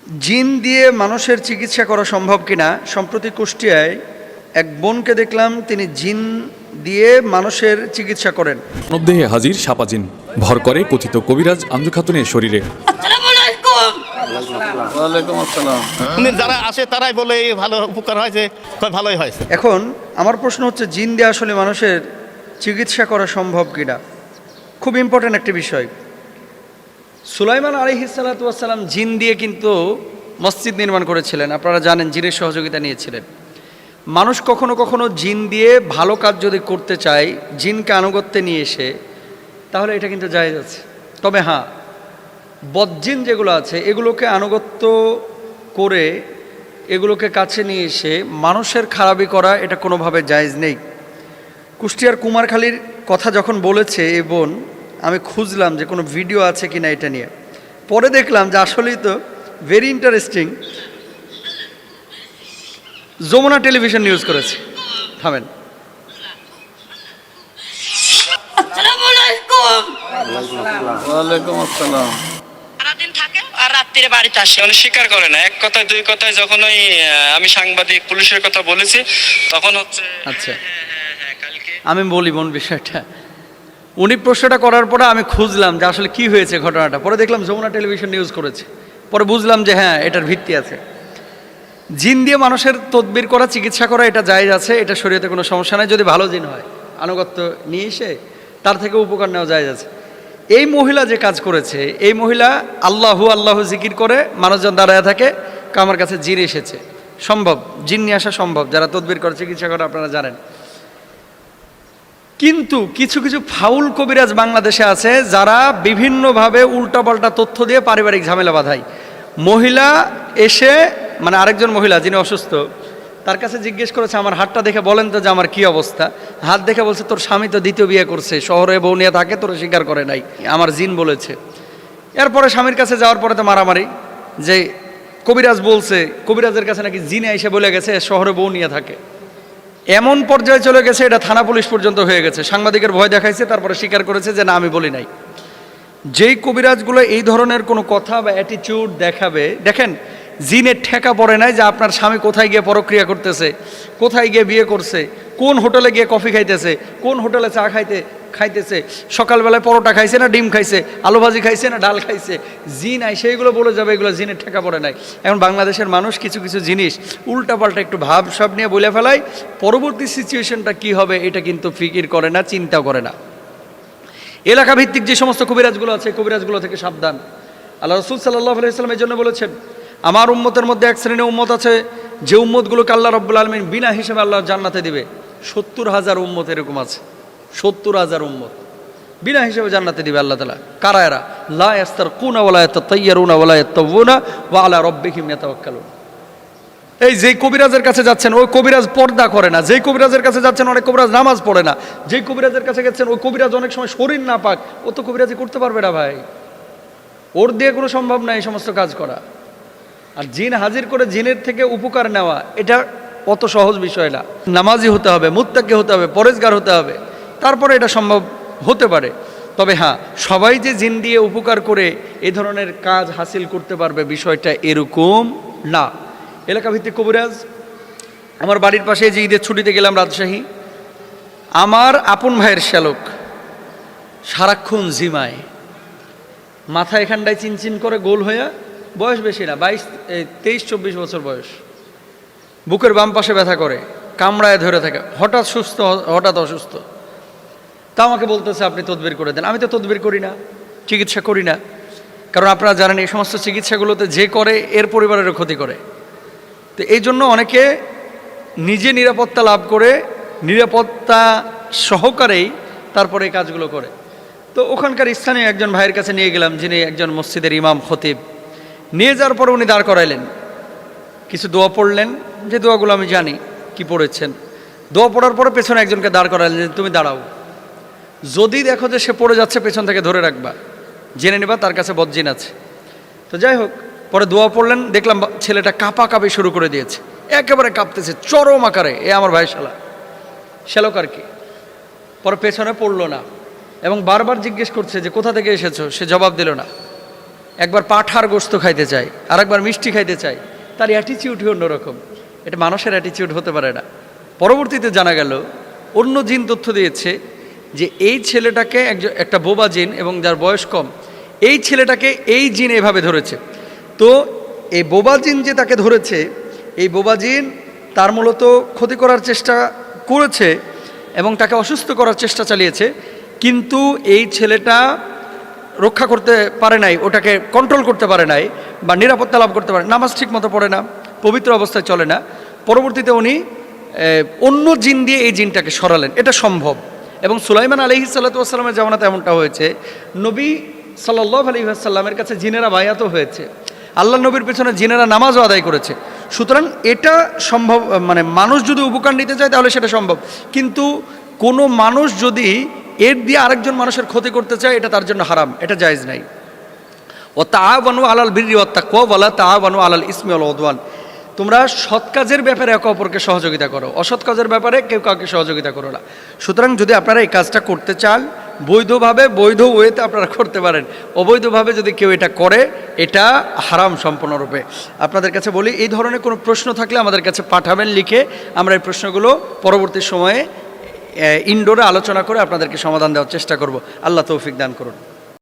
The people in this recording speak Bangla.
জিন দিয়ে মানুষের চিকিৎসা করা সম্ভব কিনা। সম্প্রতি কুষ্টিয়ায় এক বোনকে দেখলাম, তিনি জিন দিয়ে মানুষের চিকিৎসা করেন। মানবদেহে হাজির সাপা জিন ভর করে কথিত কবিরাজ আঞ্জু খাতুনের শরীরে। যারা আসে তারাই বলে ভালো উপকার হয়েছে, ভালোই হয়েছে। এখন আমার প্রশ্ন হচ্ছে, জিন দিয়ে আসলে মানুষের চিকিৎসা করা সম্ভব কিনা। খুব ইম্পর্ট্যান্ট একটি বিষয়। সুলাইমান আলাইহিস সালাতু ওয়াস সালাম জিন দিয়ে কিন্তু মসজিদ নির্মাণ করেছিলেন, আপনারা জানেন, জিনের সহযোগিতা নিয়েছিলেন। মানুষ কখনো কখনো জিন দিয়ে ভালো কাজ যদি করতে চায়, জিনকে আনুগত্যে নিয়ে এসে, তাহলে এটা কিন্তু জায়েজ আছে। তবে হ্যাঁ, বদজিন যেগুলো আছে এগুলোকে আনুগত্য করে এগুলোকে কাছে নিয়ে এসে মানুষের খারাপি করা, এটা কোনোভাবে জায়েজ নেই। কুষ্টিয়ার কুমারখালীর কথা যখন বলেছে এই বোন, আমি খুঁজলাম যে কোনো ভিডিও আছে কিনা এটা নিয়ে। পরে দেখলাম যে আসলেই তো very interesting. Jamuna television news করেছে। থামেন। ওয়ালাইকুম আসসালাম। সারাদিন থাকে আর রাত্রিরে বাড়িতে আসে। মানে স্বীকার করে না, এক কথায় দুই কথায়। যখন ওই আমি সাংবাদিক পুলিশের কথা বলেছি, তখন হচ্ছে আচ্ছা, কালকে আমি বলি বোন বিষয়টা। উনি প্রশ্নটা করার পরে আমি খুঁজলাম যে আসলে কি হয়েছে ঘটনাটা। পরে দেখলাম যমুনা টেলিভিশন নিউজ করেছে। পরে বুঝলাম যে হ্যাঁ, এটার ভিত্তি আছে। জিন দিয়ে মানুষের তদবির করা, চিকিৎসা করা, এটা জায়েজ আছে। এটা শরীয়তে কোনো সমস্যা নাই, যদি ভালো জিন হয়। আনুগত্য নিয়ে এসে তার থেকে উপকার নেওয়া জায়েজ আছে। এই মহিলা যে কাজ করেছে, এই মহিলা আল্লাহু আল্লাহু জিকির করে মানুষজন দাঁড়ায় থাকে, আমার কাছে জিন এসেছে। সম্ভব, জিন নিয়ে আসা সম্ভব। যারা তদবির করে, চিকিৎসা করে, আপনারা জানেন। কিন্তু কিছু কিছু ফাউল কবিরাজ বাংলাদেশে আছে, যারা বিভিন্নভাবে উল্টাপাল্টা তথ্য দিয়ে পারিবারিক ঝামেলা বাঁধায়। মহিলা এসে, মানে আরেকজন মহিলা যিনি অসুস্থ, তার কাছে জিজ্ঞেস করেছে, আমার হাতটা দেখে বলেন তো যে আমার কি অবস্থা। হাত দেখে বলছে, তোর স্বামী তো দ্বিতীয় বিয়ে করছে, শহরে বউ নিয়ে থাকে, তোর স্বীকার করে নাই, আমার জিন বলেছে। এরপরে স্বামীর কাছে যাওয়ার পরে তো মারামারি, যে কবিরাজ বলছে, কবিরাজের কাছে নাকি জিনে এসে বলে গেছে শহরে বউ নিয়ে থাকে। এমন পর্যায়ে চলে গেছে, এটা থানা পুলিশ পর্যন্ত হয়ে গেছে। সাংবাদিকের ভয় দেখাইছে, তারপরে স্বীকার করেছে যে না, আমি বলি নাই। যেই কবিরাজগুলো এই ধরনের কোনো কথা বা অ্যাটিটিউড দেখাবে, দেখেন জিনের ঠেকা পড়ে নাই যে আপনার স্বামী কোথায় গিয়ে পরক্রিয়া করতেছে, কোথায় গিয়ে বিয়ে করছে, কোন হোটেলে গিয়ে কফি খাইতেছে, কোন হোটেলে চা খাইতেছে, সকালবেলায় পরোটা খাইছে না ডিম খাইছে, আলু ভাজি খাইছে না ডাল খাইছে। জিন আই সেইগুলো বলে যাবে, এগুলো জিনের ঠেকা পড়ে নাই। এখন বাংলাদেশের মানুষ কিছু কিছু জিনিস উল্টাপাল্টা একটু ভাব সব নিয়ে বলে ফেলায়, পরবর্তী সিচুয়েশনটা কি হবে এটা কিন্তু ফিকির করে না, চিন্তা করে না। এলাকা ভিত্তিক যে সমস্ত কবিরাজগুলো আছে, কবিরাজগুলো থেকে সাবধান। আল্লাহ রাসূল সাল্লাল্লাহু আলাইহি ওয়াসাল্লাম এই জন্য বলেছেন, আমার উম্মতের মধ্যে এক শ্রেণীর উম্মত আছে, যে উম্মতগুলোকে আল্লাহ রাব্বুল আলামিন বিনা হিসেবে আল্লাহ জান্নাতে দিবে। 70,000 উম্মত এরকম আছে, 70,000 উম্মত বিনা হিসেবে জান্নাতে দিবে আল্লাহ তাআলা। কারা এরা? লা ইয়াস্তারকুনা ওয়া লা ইয়াতাতায়্যারুনা ওয়া লা ইয়াতাওয়ুনা ওয়া আলা রাব্বিহিম ইয়াতাওয়াক্কালুন। এই যেই কবিরাজের কাছে যাচ্ছেন, ওই কবিরাজ পর্দা করে না। যেই কবিরাজের কাছে যাচ্ছেন, অনেক কবিরাজ নামাজ পড়ে না। যেই কবিরাজের কাছে গেছেন, ওই কবিরাজ অনেক সময় শরীর না পাক, ও তো কবিরাজি করতে পারবে না ভাই। ওর দিয়ে কোনো সম্ভব না এই সমস্ত কাজ করা। আর জিন হাজির করে জিনের থেকে উপকার নেওয়া, এটা অত সহজ বিষয় না। নামাজি হতে হবে, মুত্তাকি হতে হবে, পরেজগার হতে হবে, তারপরে এটা সম্ভব হতে পারে। তবে হ্যাঁ, সবাই যে জিন দিয়ে উপকার করে এই ধরনের কাজ হাসিল করতে পারবে, বিষয়টা এরকম না। এলাকাভিত্তিক কবিরাজ, আমার বাড়ির পাশে যে ঈদের ছুটিতে গেলাম রাজশাহী, আমার আপন ভাইয়ের শ্যালক সারাক্ষণ জিমায়, মাথা এখানটায় চিনচিন করে গোল হইয়া, বয়স বেশি না, 23-24 বছর বয়স, বুকের বাম পাশে ব্যথা করে, কামড়ায় ধরে থাকে, হঠাৎ সুস্থ, হঠাৎ অসুস্থ। তা আমাকে বলতেছে আপনি তদবির করে দেন। আমি তো তদবির করি না, চিকিৎসা করি না, কারণ আপনারা জানেন এই সমস্ত চিকিৎসাগুলোতে যে করে এর পরিবারেরও ক্ষতি করে। তো এই জন্য অনেকে নিজে নিরাপত্তা লাভ করে, নিরাপত্তা সহকারেই তারপরে এই কাজগুলো করে। তো ওখানকার স্থানীয় একজন ভাইয়ের কাছে নিয়ে গেলাম, যিনি একজন মসজিদের ইমাম খতিব। নিয়ে যাওয়ার পরে উনি দাঁড় করাইলেন, কিছু দোয়া পড়লেন, যে দোয়াগুলো আমি জানি কি পড়েছেন। দোয়া পড়ার পরে পেছনে একজনকে দাঁড় করাইলেন, যে তুমি দাঁড়াও, যদি দেখো যে সে পড়ে যাচ্ছে পেছন থেকে ধরে রাখবা, জেনে নেবা তার কাছে বদজিন আছে। তো যাই হোক, পরে দোয়া পড়লেন, দেখলাম ছেলেটা কাঁপি শুরু করে দিয়েছে, একেবারে কাঁপতেছে চরম আকারে। এ আমার ভাই শ্যালক আর কি। পরে পেছনে পড়লো না এবং বারবার জিজ্ঞেস করছে যে কোথা থেকে এসেছো, সে জবাব দিল না। একবার পাঠার গোস্ত খাইতে চায়, আর একবার মিষ্টি খাইতে চায়, তার অ্যাটিচিউডই অন্যরকম। এটা মানুষের অ্যাটিচিউড হতে পারে না। পরবর্তীতে জানা গেল অন্য জিন তথ্য দিয়েছে যে এই ছেলেটাকে একটা বোবা জিন এবং যার বয়স কম, এই ছেলেটাকে এই জিন এভাবে ধরেছে। তো এই বোবা জিন যে তাকে ধরেছে, এই বোবা জিন তার মূলত ক্ষতি করার চেষ্টা করেছে এবং তাকে অসুস্থ করার চেষ্টা চালিয়েছে, কিন্তু এই ছেলেটা রক্ষা করতে পারে নাই, ওটাকে কন্ট্রোল করতে পারে নাই বা নিরাপত্তা লাভ করতে পারে। নামাজ ঠিক মতো পড়ে না, পবিত্র অবস্থায় চলে না। পরবর্তীতে উনি অন্য জিন দিয়ে এই জিনটাকে সরালেন, এটা সম্ভব। এবং সুলাইমান আলাইহিস সাল্লাতু ওয়াস সালামের জামানাতে এমনটা হয়েছে। নবী সাল্লাল্লাহু আলাইহি ওয়াসাল্লামের কাছে জিনেরা বায়াতও হয়েছে, আল্লাহ নবীর পেছনে জিনেরা নামাজও আদায় করেছে। সুতরাং এটা সম্ভব, মানে মানুষ যদি উপকার নিতে চায় তাহলে সেটা সম্ভব। কিন্তু কোনো মানুষ যদি এর দিয়ে আরেকজন মানুষের ক্ষতি করতে চায়, এটা তার জন্য হারাম, এটা জায়েজ নাই। ও তাআওয়ানু আলাল বিররি ওয়াত তাকওয়া ওয়ালা তাআওয়ানু আলাল ইসমি ওয়াল উদওয়ান। তোমরা সৎ কাজের ব্যাপারে একে অপরকে সহযোগিতা করো, অসৎ কাজের ব্যাপারে কেউ কাউকে সহযোগিতা করো না। সুতরাং যদি আপনারা এই কাজটা করতে চান, বৈধভাবে, বৈধ ওয়েতে আপনারা করতে পারেন। অবৈধভাবে যদি কেউ এটা করে, এটা হারাম সম্পূর্ণরূপে। আপনাদের কাছে বলি, এই ধরনের কোনো প্রশ্ন থাকলে আমাদের কাছে পাঠাবেন লিখে, আমরা এই প্রশ্নগুলো পরবর্তী সময়ে ইনডোরে আলোচনা করে আপনাদেরকে সমাধান দেওয়ার চেষ্টা করব। আল্লাহ তৌফিক দান করুন।